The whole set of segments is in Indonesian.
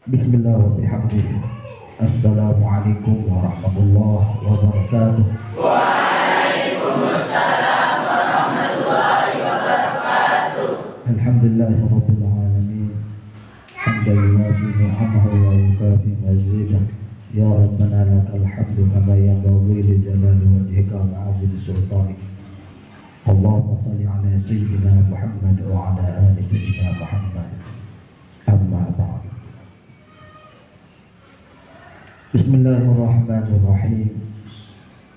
Bismillah wa bihamdihi. Assalamualaikum warahmatullahi wabarakatuh. Waalaikumsalam warahmatullahi wabarakatuh. Alhamdulillahirabbil alamin. Hamdalillah ni'amahu wa yukafi mazidah. Ya Rabbana lakal hamdu kama yanbaghi li jalali wajhika wa 'azimi sultanik. Allahumma shalli ala sayyidina Muhammad wa ala ali sayyidina Muhammad. Amma ba'd. Bismillahirrahmanirrahim.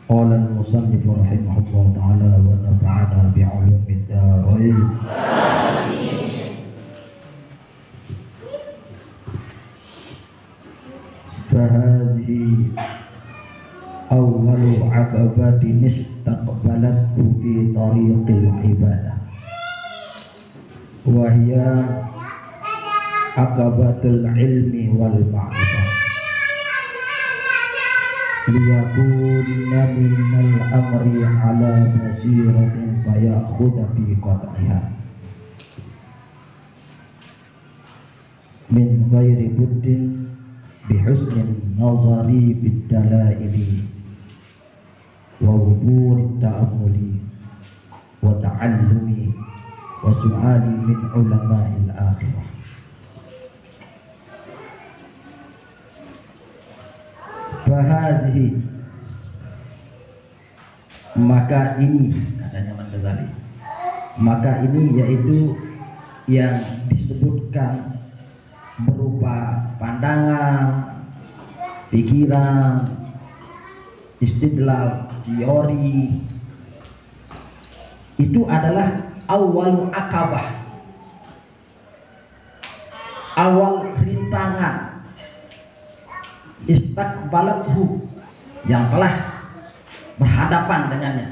Qala al-musannif rahimahullah ta'ala wa nafa'ana bi'ulumid darain. Amin. Fahadhihi awwalu 'aqabatin istaqbalathu fi tariqil ibadah. Wa hiya 'aqabatul ilmi wal ma'rifah. Liyakuna minal amri ala basiratin fayakhudha fi qat'iha min ghairi buddin bihusnin nazari bid-dalaili wa wuburi ta'amuli wa ta'allumi wa su'ali min ulama'il akhirah. Fahazihi, maka ini, katanya Imam Ghazali, maka ini yaitu yang disebutkan berupa pandangan, pikiran, istidlal, teori, itu adalah awal akabah, awal rintangan istaqbalathu, yang telah berhadapan dengannya.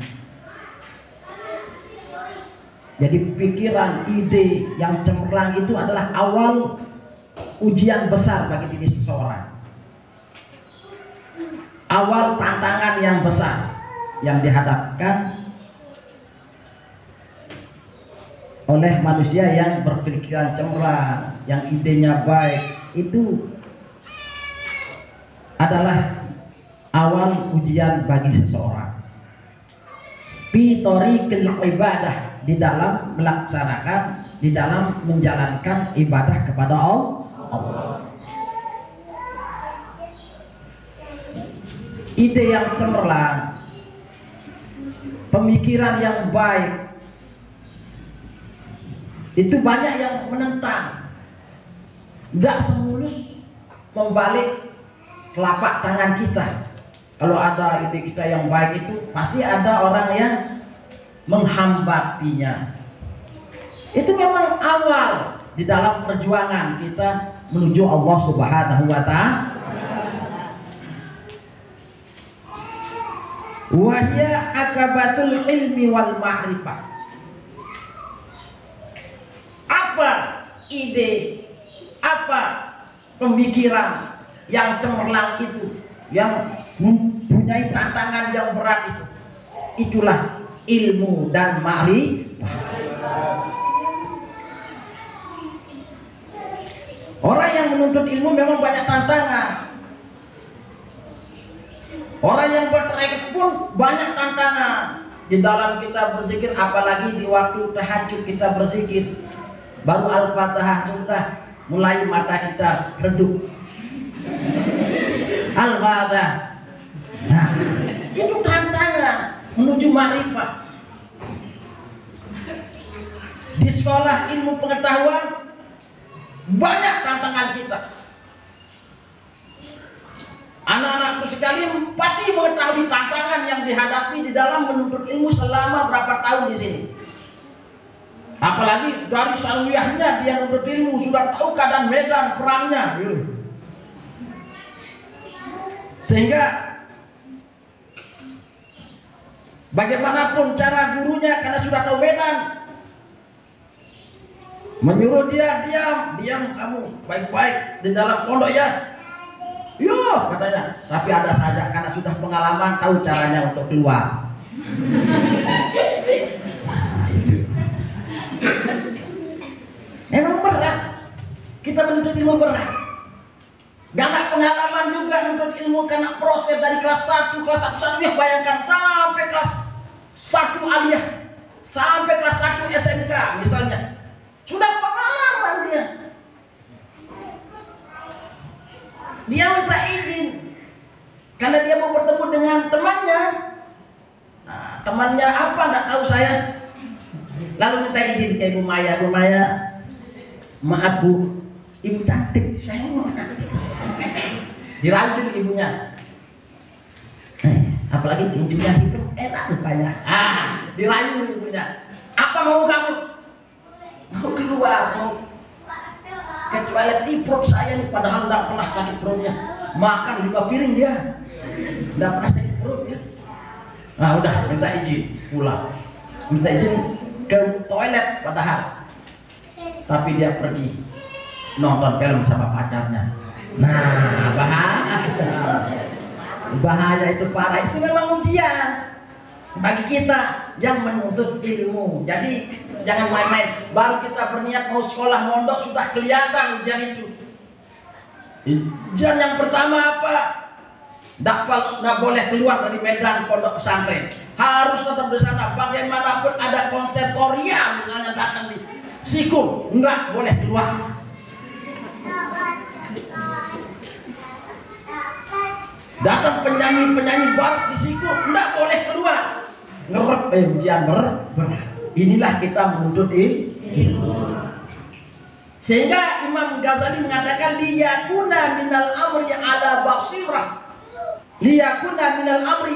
Jadi pikiran, ide yang cemerlang itu adalah awal ujian besar bagi diri seseorang, awal tantangan yang besar yang dihadapkan oleh manusia yang berpikiran cemerlang, yang idenya baik. Itu adalah awal ujian bagi seseorang fi thariqil ibadah, di dalam melaksanakan, di dalam menjalankan ibadah kepada Allah. Ide yang cemerlang, pemikiran yang baik, itu banyak yang menentang, nggak semulus membalik telapak tangan kita. Kalau ada ide kita yang baik itu pasti ada orang yang menghambatinya. Itu memang awal di dalam perjuangan kita menuju Allah Subhanahu wa ta'ala. Wa hiya akabatul ilmi wal ma'rifah. Apa ide, apa pemikiran yang cemerlang itu, yang mempunyai tantangan yang berat itu, itulah ilmu dan ma'rifah. Orang yang menuntut ilmu memang banyak tantangan. Orang yang bertarekat pun banyak tantangan. Di dalam kita berzikir, apalagi di waktu tahajud kita berzikir, baru Al-Fatihah sudah mulai mata kita redup. Al-Fatihah. Nah, itu tantangan menuju ma'rifah. Di sekolah ilmu pengetahuan banyak tantangan kita. Anak-anakku sekalian pasti mengetahui tantangan yang dihadapi di dalam menuntut ilmu selama berapa tahun di sini. Apalagi dari sanawiyahnya dia menuntut ilmu, sudah tahu keadaan medan perangnya. Sehingga bagaimanapun cara gurunya, karena sudah tahu medan, menyuruh dia diam kamu baik-baik di dalam pondok ya. Yo katanya, tapi ada saja karena sudah pengalaman tahu caranya untuk keluar. Nah, itu. Emang berat. Kita menuntut ilmu berat. Gak ada pengalaman juga untuk ilmu karena proses dari kelas 1, kelas 1 sanawiyah, bayangkan sampai kelas 1 aliyah, sampai kelas 1 SMK misalnya. Sudah pengalaman dia. Dia minta izin karena dia mau bertemu dengan temannya. Nah, temannya apa? Nggak tahu saya. Lalu minta izin ke Ibu Maya. Bu Maya, maaf Bu, Ibu cantik, saya mau cantik. Dirayu ibunya. Apalagi tinjunya itu enak rupanya. Dirayu ibunya. Apa mau kamu? Mau keluar, mau ke toilet di perut saya nih, padahal tidak pernah sakit perutnya. Makan 5 piring dia, tidak pernah sakit perutnya. Nah udah, minta izin pulang, minta izin ke toilet padahal, tapi dia pergi nonton film sama pacarnya. Nah bahaya itu, parah. Itu memang ujian bagi kita yang menuntut ilmu. Jadi jangan main-main. Baru kita berniat mau sekolah mondok sudah kelihatan ujian itu. Ujian yang pertama apa? Tidak boleh keluar dari medan pondok pesantren. Harus tetap di sana. Bagaimanapun ada konser Korea misalnya datang di Siku, enggak boleh keluar. Datang penyanyi barat di Siku, enggak boleh keluar. Ngerep ujian berat. Inilah kita menuntut ilmu. Sehingga Imam Ghazali mengatakan liyakuna minal amri ala basirah. Liyakuna minal amri,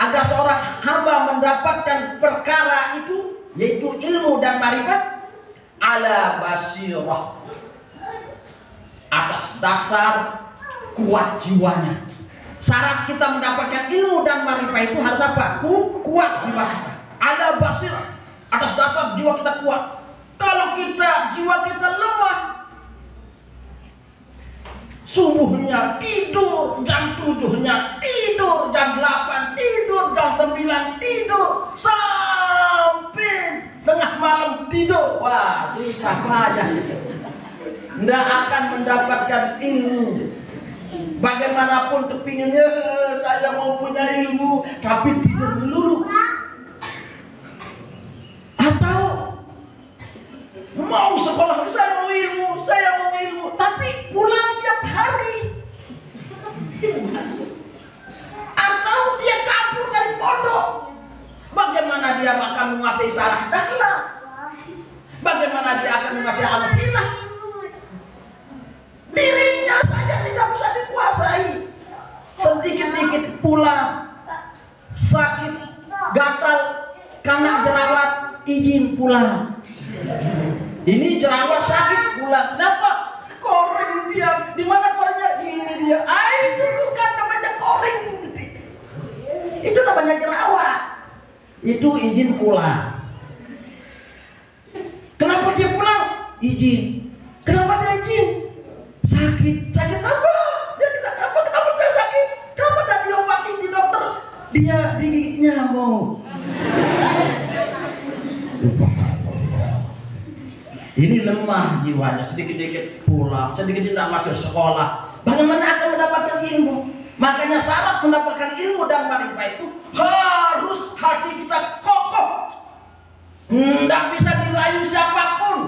agar seorang hamba mendapatkan perkara itu, yaitu ilmu dan marifat, ala basirah, atas dasar kuat jiwanya. Syarat kita mendapatkan ilmu dan marifat itu harus apa? Kuat jiwa kita. Ala basirah, atas dasar jiwa kita kuat. Kalau jiwa kita lemah, subuhnya tidur, jam 7-nya tidur, jam 8 tidur, jam 9 tidur, sampai tengah malam tidur. Wah, susah banyak. Tidak akan mendapatkan ilmu. Bagaimanapun kepinginnya saya mau punya ilmu, tapi tidur melulu. Atau mau sekolah, saya mau ilmu, tapi pulang tiap hari. Atau dia kabur dari pondok. Bagaimana dia akan menguasai syarah dakwah? Bagaimana dia akan menguasai al-silah? Dirinya saja tidak bisa dikuasai. Sedikit-dikit pulang, sakit, gatal, karena jerawat, izin pulang. Ini jerawat sakit pulang. Kenapa? Koring dia. Di mana koringnya? Ini dia. Itu bukan namanya koring. Itu namanya jerawat. Itu izin pulang. Kenapa dia pulang? Izin. Kenapa dia izin? Sakit. Sakit apa? Dia tidak apa. Kenapa dia sakit? Kenapa tidak diobati di dokter? Dia digigit nyamuk. Ini lemah jiwanya, sedikit-sedikit pulang, sedikit tidak masuk sekolah. Bagaimana akan mendapatkan ilmu? Makanya syarat mendapatkan ilmu dan marifat itu harus hati kita kokoh. Tidak bisa dirayu siapapun.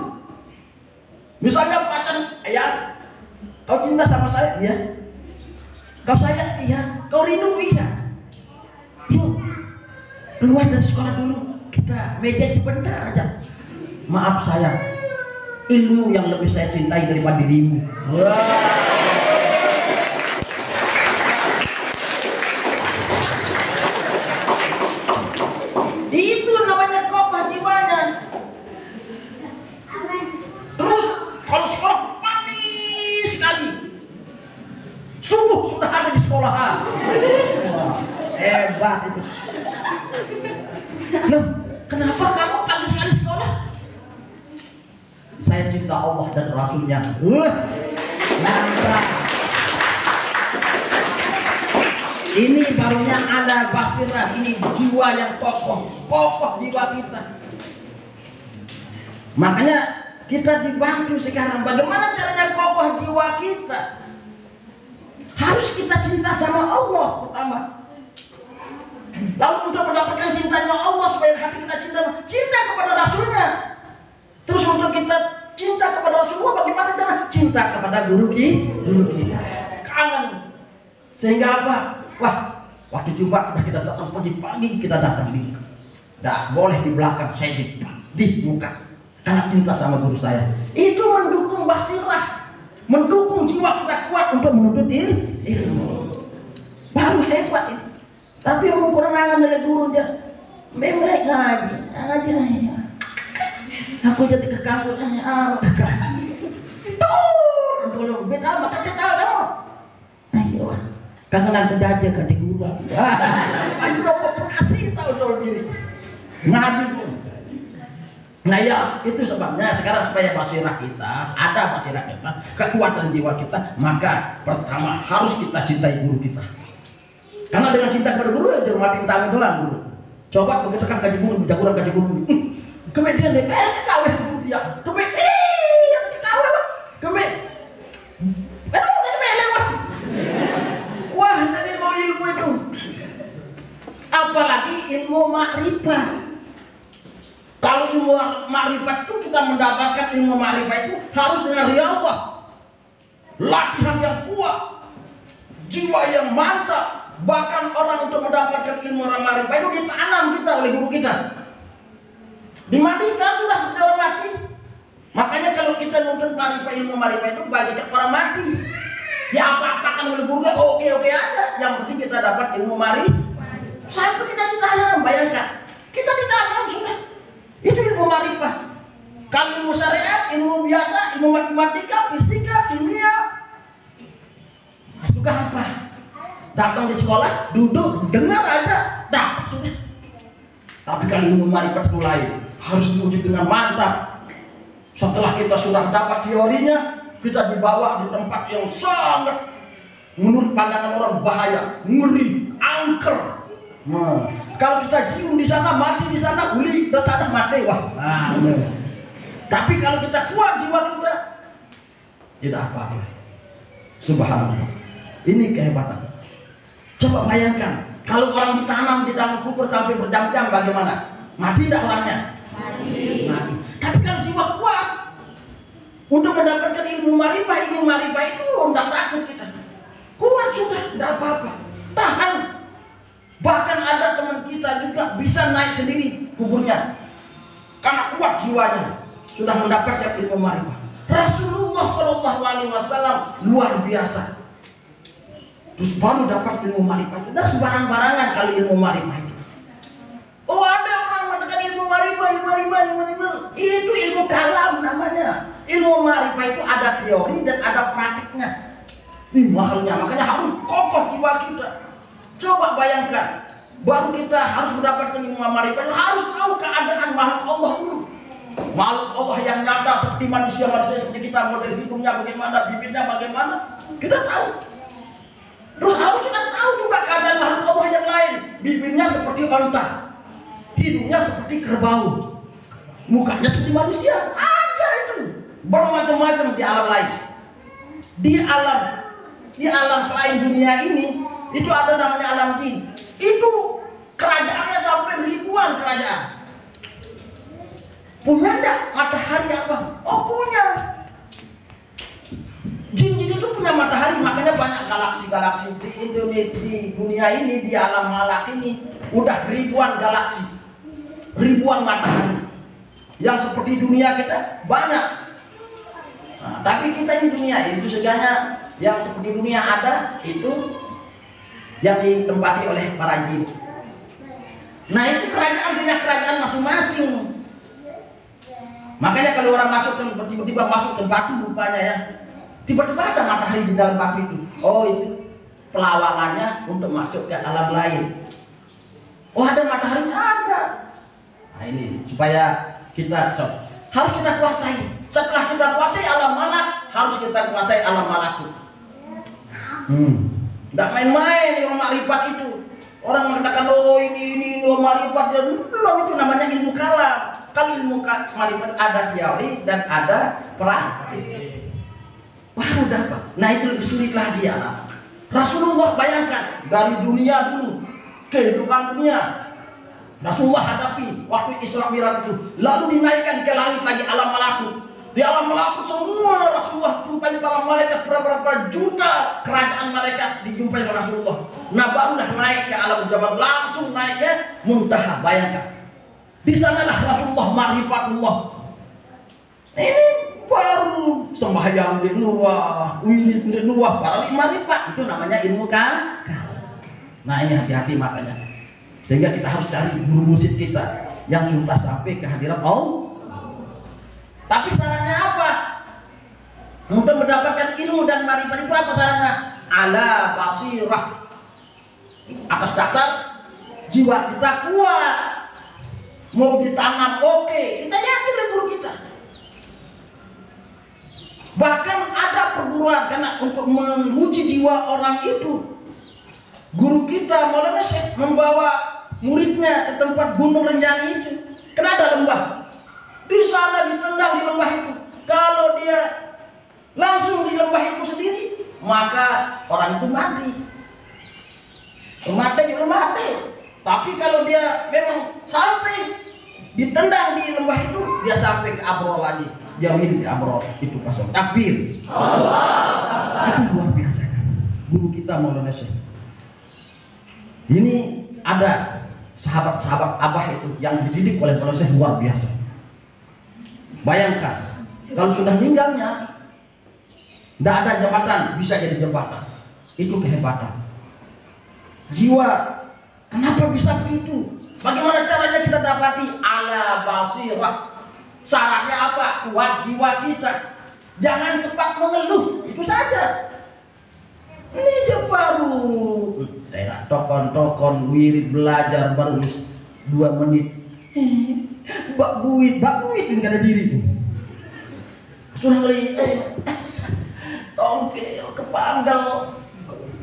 Misalnya pacar, ya, kau cinta sama saya, iya. Kau sayang, iya. Kau rindu, iya. Yuk, keluar dari sekolah dulu. Kita meja sebentar aja. Maaf sayang, ilmu yang lebih saya cintai daripada dirimu. Itu namanya kokoh jiwanya. Terus kalau sekolah panis sekali, subuh sudah ada di sekolahan. Hebat itu. Loh, kenapa kamu pagi sekali sekolah? Saya cinta Allah dan Rasulnya. Ini barunya ada basirah. Ini jiwa yang kokoh jiwa kita. Makanya kita dibantu sekarang. Bagaimana caranya kokoh jiwa kita? Harus kita cinta sama Allah pertama. Lalu untuk mendapatkan cintanya Allah, supaya hati kita cinta kepada Rasulnya. Terus untuk kita cinta kepada Rasulullah, bagaimana cara? Cinta kepada guru kita. Kangen. Sehingga apa? Wah, waktu Jumat sudah kita datang pagi-pagi, kita datang di. Tidak boleh di belakang, saya di muka. Karena cinta sama guru saya. Itu mendukung basirah, mendukung jiwa kita kuat untuk menuntut ilmu. Baru hebat ini. Tapi yang kekurangan dari guru dia, memang ngaji. Aku jadi kekanggu tanya tuh, beda makan dia tahu kamu. Ayo, kangenan terjadi ke di guru. Ayo operasi tahu diri. Ngaji pun. Nah ya, itu sebabnya sekarang supaya basirah kita, ada basirah kita, kekuatan jiwa kita, maka pertama harus kita cintai guru kita. Karena dengan cinta kepada guru, jangan mati tangan doang guru. Coba begitu kan kaji guru, jagoan kaji guru. Kemudian dia, kawin guru dia. Kemudian kawin. Lewat. Wah, nanti mau ilmu itu. Apalagi ilmu makrifat. Kalau ilmu makrifat itu kita mendapatkan ilmu makrifat itu harus dengan riyadhah. Latihan yang kuat, jiwa yang mantap. Bahkan orang untuk mendapatkan ilmu makrifat itu ditanam kita oleh guru kita. Dimandikan sudah seperti orang mati. Makanya kalau kita nuntut ilmu makrifat itu bagikan orang mati. Ya apa-apakan oleh guru kita, oke aja. Yang penting kita dapat ilmu makrifat. Sampai kita ditanam, bayangkan. Kita ditanam sudah. Itu ilmu makrifat. Kalau ilmu syariat, ilmu biasa, ilmu matematika, fisika, kimia. Itu apa? Datang di sekolah, duduk, dengar aja, dapat sudah. Tapi kalau ilmu makrifat itu lain, harus diuji dengan mantap. Setelah kita sudah dapat teorinya, kita dibawa di tempat yang sangat menurut pandangan orang bahaya, ngeri, angker. Nah, kalau kita cium di sana, mati di sana, uli, dan ada mati, wah. Tapi kalau kita kuat jiwa kita, tidak apa-apa. Subhanallah. Ini kehebatan. Coba bayangkan, kalau orang ditanam di dalam kubur sampai berjam-jam bagaimana? Mati tidak orangnya? Mati. Tapi kalau jiwa kuat, untuk mendapatkan ilmu makrifat itu tidak takut kita. Kuat sudah, tidak apa-apa. Tahan. Bahkan ada teman kita juga bisa naik sendiri kuburnya. Karena kuat jiwanya, sudah mendapatkan ilmu makrifat. Rasulullah SAW luar biasa. Terus baru dapat ilmu makrifat itu. Dan sebarang-barangan kali ilmu makrifat itu. Oh, ada orang mengatakan ilmu makrifat. Itu ilmu kalam namanya. Ilmu makrifat itu ada teori dan ada praktiknya. Ini mahalnya, makanya harus kokoh jiwa kita. Coba bayangkan, baru kita harus mendapatkan ilmu makrifat itu harus tahu keadaan makhluk Allah dulu. Makhluk Allah yang nyata seperti manusia seperti kita, model hidungnya bagaimana, bibirnya bagaimana, kita tahu. Terus harus kita tahu juga keadaan makhluk Allah yang lain. Bibirnya seperti onta, hidungnya seperti kerbau, mukanya seperti manusia. Ada itu bermacam-macam di alam lain. Di alam selain dunia ini, itu ada namanya alam jin. Itu kerajaannya sampai ribuan kerajaan. Punya enggak matahari apa? Oh punya. Jin-jin itu punya matahari, makanya banyak galaksi-galaksi di Indonesia, di dunia ini, di alam malak ini udah ribuan galaksi, ribuan matahari. Yang seperti dunia kita banyak. Nah, tapi kita ini dunia itu segala yang seperti dunia ada itu yang ditempati oleh para jin. Nah itu kerajaan punya kerajaan masing-masing. Makanya kalau orang masuk tiba-tiba masuk ke batu rupanya ya, tiba-tiba ada matahari di dalam batu itu. Oh itu pelawangannya untuk masuk ke alam lain. Oh ada matahari? Ada. Nah ini supaya kita harus kita kuasai. Setelah kita kuasai alam malak, harus kita kuasai alam malakut. Tidak main-main ilmu makrifat itu. Orang mengatakan oh ini ilmu makrifat, belum, itu namanya ilmu kalam. Kalau ilmu makrifat ada teori dan ada praktik. Baru dapat. Nah itu lebih sulit lagi ya. Rasulullah bayangkan dari dunia dulu, kehidupan dunia Rasulullah hadapi waktu Isra Mi'raj itu, lalu dinaikkan ke langit lagi alam malakut. Di alam malakut semua Rasulullah jumpai para malaikat, berapa juta kerajaan malaikat dijumpai oleh Rasulullah. Nah barulah naik ke alam jabat, langsung naik ke muntaha. Bayangkan, di sanalah Rasulullah ma'rifatullah. Ini baru sembahyang di luar, wirid di luar, baru ma'rifat. Itu namanya ilmu kan? Nah ini hati-hati makanya. Sehingga kita harus cari guru mursyid kita yang sudah sampai ke hadirat Allah. Tapi syaratnya apa? Untuk mendapatkan ilmu dan ma'rifat itu apa syaratnya? Ala basirah. Atas dasar jiwa kita kuat. Mau ditanam oke, kita yakin dengan guru kita. Bahkan ada perguruan karena untuk menguji jiwa orang itu, guru kita Maulana Syekh membawa muridnya ke tempat gunung Renjani itu. Karena ada lembah. Di sana ditendang di lembah itu. Kalau dia langsung di lembah itu sendiri, maka orang itu mati. Mati. Tapi kalau dia memang sampai ditendang di lembah itu, dia sampai ke Abrol lagi. Dia hidup di Abrol. Itu kosong. Takbir. Allah. Itu luar biasa. Guru kita Maulana Syekh. Ini ada sahabat-sahabat abah itu yang dididik oleh Maulana Syekh luar biasa. Bayangkan, kalau sudah meninggalnya, tidak ada jabatan, bisa jadi jabatan. Itu kehebatan. Jiwa, kenapa bisa begitu? Bagaimana caranya kita dapati? Ala basirah. Syaratnya apa? Kuat jiwa kita. Jangan cepat mengeluh, itu saja. Ini aja baru tokon wirid belajar baru 2 menit. Bak buit enggak ada diri. Sudah beli tongkel kepanggal.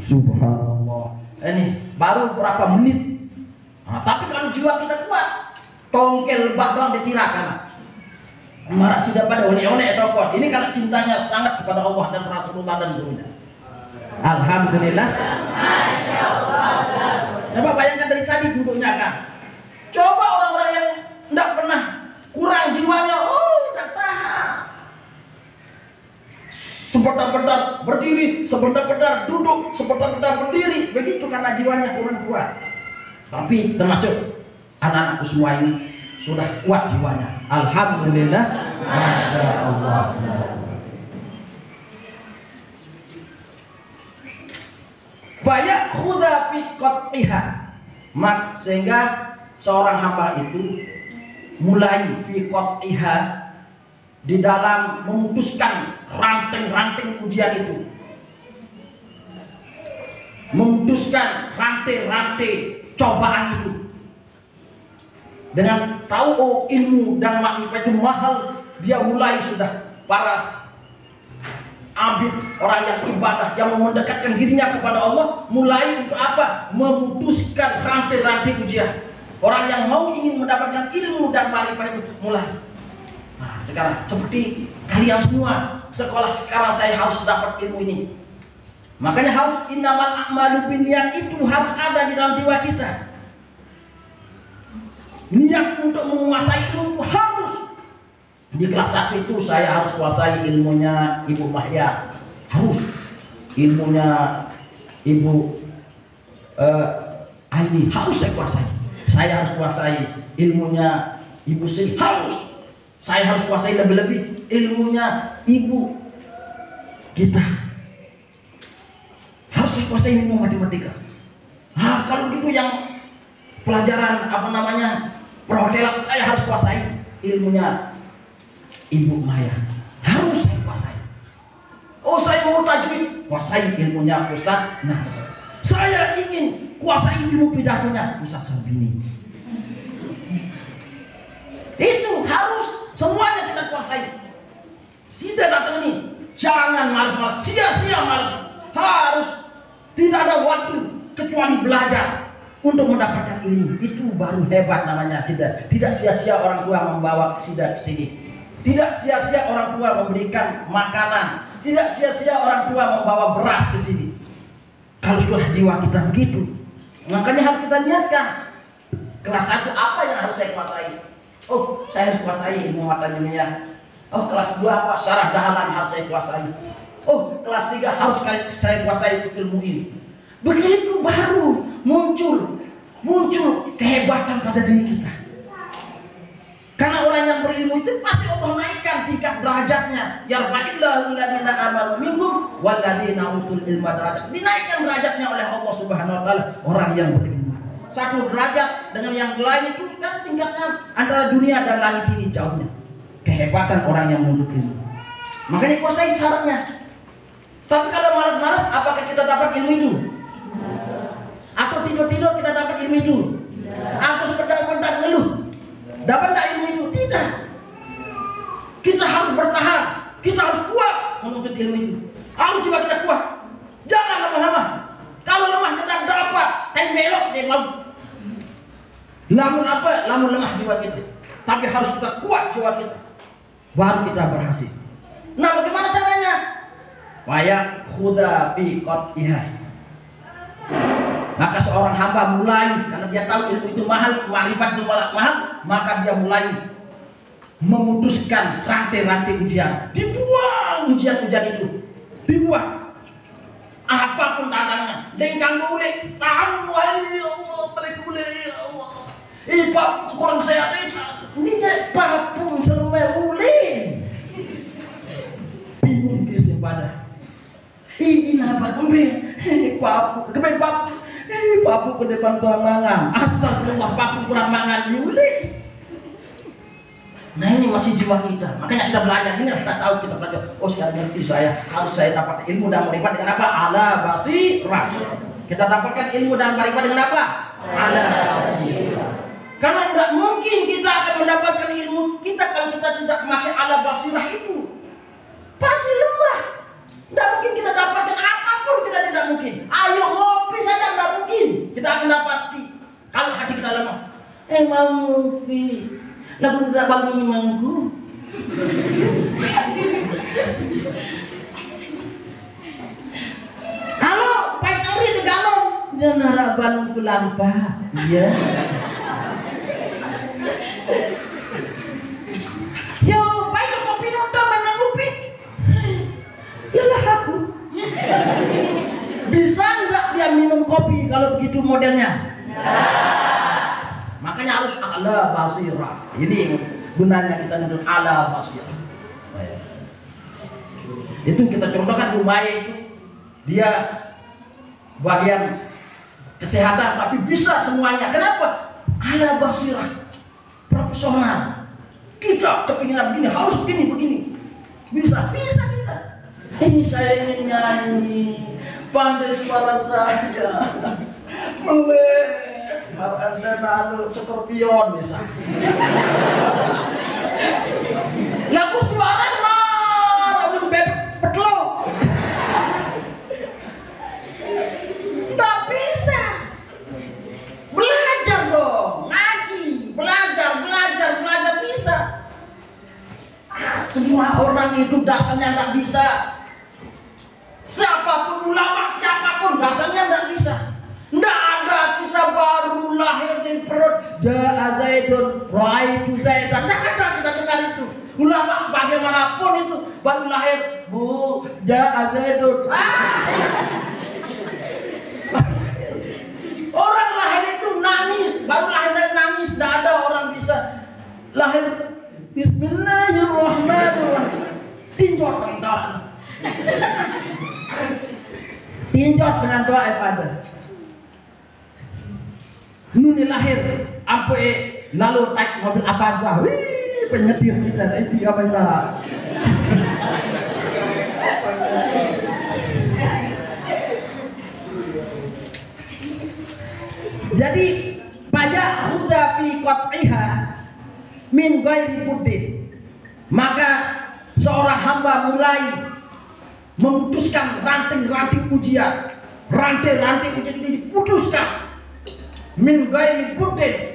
Subhanallah. Ini baru berapa menit. Nah, tapi kalau jiwa kita kuat, tongkel bak doang ditirakan. Marah sudah pada oleh-oleh tokon. Ini karena cintanya sangat kepada Allah dan Rasulullah dan gurunya. Alhamdulillah. Masya Allah. Coba bayangkan dari tadi duduknya kan. Coba orang-orang yang tidak pernah kurang jiwanya, tidak tahan. Sebentar-bentar berdiri, sebentar-bentar duduk, sebentar-bentar berdiri. Begitu karena jiwanya kurang kuat. Tapi termasuk anak-anakku semua ini sudah kuat jiwanya. Alhamdulillah. Masya Allah. Banyak khuda fi qat'iha. Sehingga seorang hamba itu mulai fi qat'iha di dalam memutuskan ranting-ranting ujian itu. Memutuskan rantai-rantai cobaan itu. Dengan tahu ilmu dan makrifat itu mahal, dia mulai sudah para abid, orang yang ibadah, yang mendekatkan dirinya kepada Allah, mulai untuk apa? Memutuskan rantai-rantai ujian. Orang yang mau ingin mendapatkan ilmu dan makrifat itu mulai. Nah, sekarang seperti kalian semua, sekolah sekarang saya harus dapat ilmu ini. Makanya harus innamal a'malu binniyat itu harus ada di dalam jiwa kita. Niat untuk menguasai ilmu harus. Di kelas 1 itu saya harus kuasai ilmunya Ibu Mahya. Harus. Ilmunya Ibu Aini harus saya kuasai. Saya harus kuasai ilmunya Ibu Sri. Harus. Saya harus kuasai lebih-lebih ilmunya Ibu kita. Harus saya kuasai ilmu matematika. Nah, kalau gitu yang pelajaran perhotelan saya harus kuasai ilmunya Ibu Maya. Harus saya kuasai. Oh, saya mau tajwid, kuasai ilmunya Ustaz. Nah, saya ingin kuasai ilmu pidatonya Ustaz Sabini. Itu harus semuanya kita kuasai. Tidak datang nih, jangan malas-malas, sia-sia malas. Harus tidak ada waktu kecuali belajar untuk mendapatkan ilmu. Itu baru hebat namanya. Tidak sia-sia orang tua membawa sidak ke sini. Tidak sia-sia orang tua memberikan makanan. Tidak sia-sia orang tua membawa beras ke sini. Kalau sudah jiwa kita begitu, makanya harus kita niatkan. Kelas 1 apa yang harus saya kuasai? Oh, saya harus kuasai ilmu mata dunia. Oh, kelas 2 apa? Syarah dahalan harus saya kuasai. Oh, kelas 3 harus saya kuasai ilmu ini. Begitu baru muncul kehebatan pada diri kita. Karena orang yang berilmu itu pasti Allah naikkan tingkat derajatnya. Yarfa'illahu alladziina aamanu minkum walladziina utul ilma darajat. Dinaikkan derajatnya oleh Allah Subhanahu wa taala orang yang berilmu. Satu derajat dengan yang lain itu kan tingkatnya antara dunia dan langit ini jauhnya. Kehebatan orang yang menuntut ilmu. Makanya kuasai caranya. Tapi kalau malas-malas, apakah kita dapat ilmu itu? Atau tidur-tidur kita dapat ilmu itu? Atau sebentar-bentar ngeluh? Dapat tak ilmu itu? Tidak. Kita harus bertahan. Kita harus kuat menuntut ilmu itu. Harus jiwa kita kuat. Jangan lemah-lemah. Kalau lemah kita dapat, tapi belok dia mau. Lamun apa? Lamun lemah jiwa kita. Tapi harus kita kuat jiwa kita. Baru kita berhasil. Nah, bagaimana caranya? Waya khuda fi qat'iha. Maka seorang hamba mulai, karena dia tahu ilmu itu mahal, ma'rifat itu mahal, maka dia mulai memutuskan rantai-rantai ujian. Dibuang ujian-ujian itu. Dibuang. Apapun tantangannya. Dengkang boleh, tahan wahai Allah, balik boleh ya Allah. Pak kurang sehat ini papung selumai ulin. Bingung kisah pada. Ini apa kembali? Papu, kembali papu. Papu ke depan kurang mangan. Astagfirullah, papu kurang mangan yuli. Nah ini masih jiwa kita. Makanya kita belajar. Ini kita tahu kita belajar. Oh sekarang ngerti saya. Harus saya dapat ilmu dan marifat dengan apa? Ala basirah. Kita dapatkan ilmu dan marifat dengan apa? Ala basirah. Karena tidak mungkin kita akan mendapatkan ilmu kita kalau kita tidak memakai ala basirah itu. Pasti lemah. Tidak mungkin kita dapatkan apapun, kita tidak mungkin. Ayo ngopi saja tidak mungkin. Kita akan dapati kalau hati kita lemah. Emang ngopi. Lalu tidak bangun imangku. Halo, Pak Kali itu galon. Dia narak balon ke lampa. Iya. Yo, baik kopi nonton mana kopi? Yalah aku. Bisa enggak dia minum kopi kalau begitu modelnya? Makanya harus ala basirah. Ini gunanya kita nonton ala basirah. Itu kita contohkan Umay itu dia bagian kesehatan tapi bisa semuanya. Kenapa? Ala basirah. Profesional. Kita kepinginan begini, harus begini. Bisa kita. Ini saya ingin nyanyi, pandai suara saya. Melek, ada nado Scorpion bisa. Lagu suara mah, lagu petlok. Tak bisa. Belajar dong, ngaji, belajar bisa. Semua orang itu dasarnya tidak bisa. Siapapun ulama, siapapun dasarnya tidak bisa. Tidak ada kita baru lahir di perut. Ja'a Zaidun, ra'aitu Zaidan. Tidak ada kita dengar itu. Ulama bagaimanapun itu baru lahir. Bu, Ja'a Zaidun. Orang lahir itu nangis, baru lahir saya nangis. Tidak ada orang bisa lahir Bismillahirrahmanirrahim. Tinjot dengan doa. Tinjot dengan doa ibadah. Nuni lahir, apa lalu naik mobil Avanza. Wih, penyetir kita itu apa enggak? Jadi payah huda fi qat'iha min ghairi buddin. Maka seorang hamba mulai memutuskan ranting-ranting ujian. Rantai-rantai ujian ini diputuskan min ghairi buddin